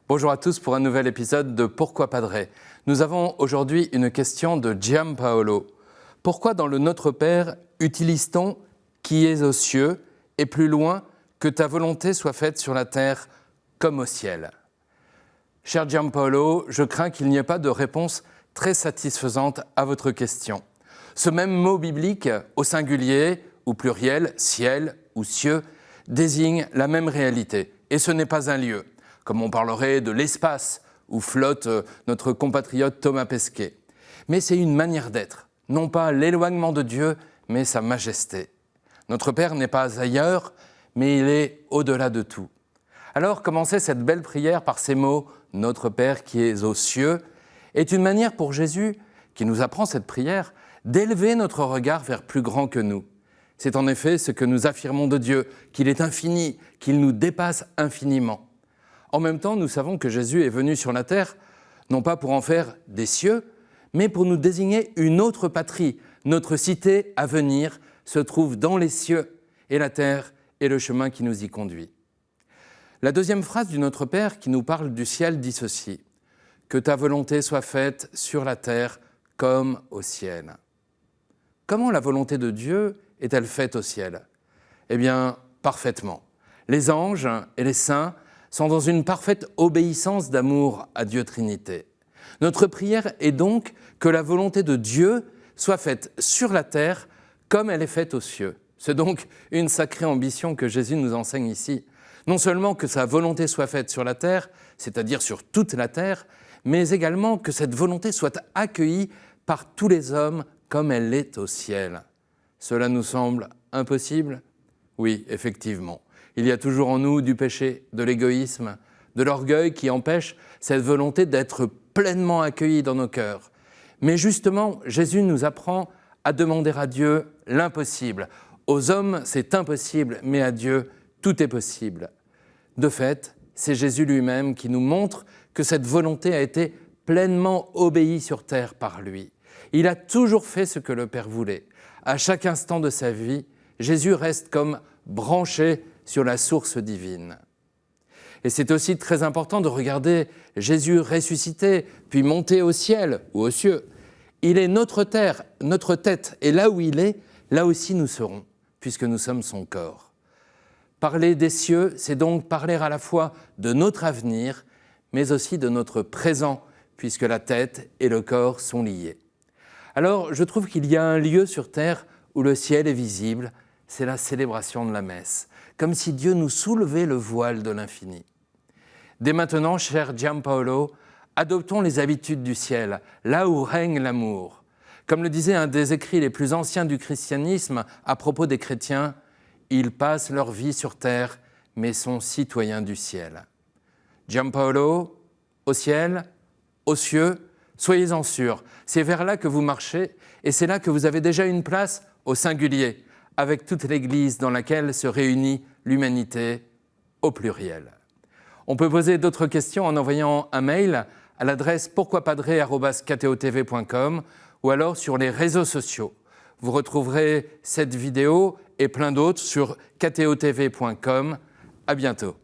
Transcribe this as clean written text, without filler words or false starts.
Bonjour à tous pour un nouvel épisode de Pourquoi Padre. Nous avons aujourd'hui une question de Giampaolo. Pourquoi dans le Notre Père utilise-t-on « qui es aux cieux » et plus loin « que ta volonté soit faite sur la terre comme au ciel ». Cher Giampaolo, je crains qu'il n'y ait pas de réponse très satisfaisante à votre question. Ce même mot biblique, au singulier ou pluriel, ciel ou cieux, désigne la même réalité. Et ce n'est pas un lieu, comme on parlerait de l'espace où flotte notre compatriote Thomas Pesquet. Mais c'est une manière d'être, non pas l'éloignement de Dieu, mais sa majesté. Notre Père n'est pas ailleurs, mais il est au-delà de tout. Alors commencer cette belle prière par ces mots « Notre Père qui es aux cieux » est une manière pour Jésus, qui nous apprend cette prière, d'élever notre regard vers plus grand que nous. C'est en effet ce que nous affirmons de Dieu, qu'il est infini, qu'il nous dépasse infiniment. En même temps, nous savons que Jésus est venu sur la terre, non pas pour en faire des cieux, mais pour nous désigner une autre patrie. Notre cité à venir se trouve dans les cieux, et la terre est le chemin qui nous y conduit. La deuxième phrase du Notre Père qui nous parle du ciel dit ceci : « Que ta volonté soit faite sur la terre comme au ciel ». Comment la volonté de Dieu est-elle faite au ciel ? Eh bien, parfaitement. Les anges et les saints sont dans une parfaite obéissance d'amour à Dieu Trinité. Notre prière est donc que la volonté de Dieu soit faite sur la terre comme elle est faite aux cieux. C'est donc une sacrée ambition que Jésus nous enseigne ici. Non seulement que sa volonté soit faite sur la terre, c'est-à-dire sur toute la terre, mais également que cette volonté soit accueillie par tous les hommes comme elle l'est au ciel. Cela nous semble impossible ? Oui, effectivement. Il y a toujours en nous du péché, de l'égoïsme, de l'orgueil qui empêche cette volonté d'être pleinement accueillie dans nos cœurs. Mais justement, Jésus nous apprend à demander à Dieu l'impossible. Aux hommes, c'est impossible, mais à Dieu, tout est possible. De fait, c'est Jésus lui-même qui nous montre que cette volonté a été pleinement obéie sur terre par lui. Il a toujours fait ce que le Père voulait. À chaque instant de sa vie, Jésus reste comme branché sur la source divine. Et c'est aussi très important de regarder Jésus ressuscité, puis monté au ciel ou aux cieux. Il est notre terre, notre tête, et là où il est, là aussi nous serons, puisque nous sommes son corps. Parler des cieux, c'est donc parler à la fois de notre avenir, mais aussi de notre présent, puisque la tête et le corps sont liés. Alors, je trouve qu'il y a un lieu sur terre où le ciel est visible, c'est la célébration de la messe, comme si Dieu nous soulevait le voile de l'infini. Dès maintenant, cher Giampaolo, adoptons les habitudes du ciel, là où règne l'amour. Comme le disait un des écrits les plus anciens du christianisme à propos des chrétiens, « Ils passent leur vie sur terre, mais sont citoyens du ciel ». Giampaolo, au ciel, aux cieux, soyez-en sûrs, c'est vers là que vous marchez et c'est là que vous avez déjà une place au singulier, avec toute l'Église dans laquelle se réunit l'humanité au pluriel. On peut poser d'autres questions en envoyant un mail à l'adresse pourquoipadre@ktotv.com ou alors sur les réseaux sociaux. Vous retrouverez cette vidéo et plein d'autres sur ktotv.com. À bientôt.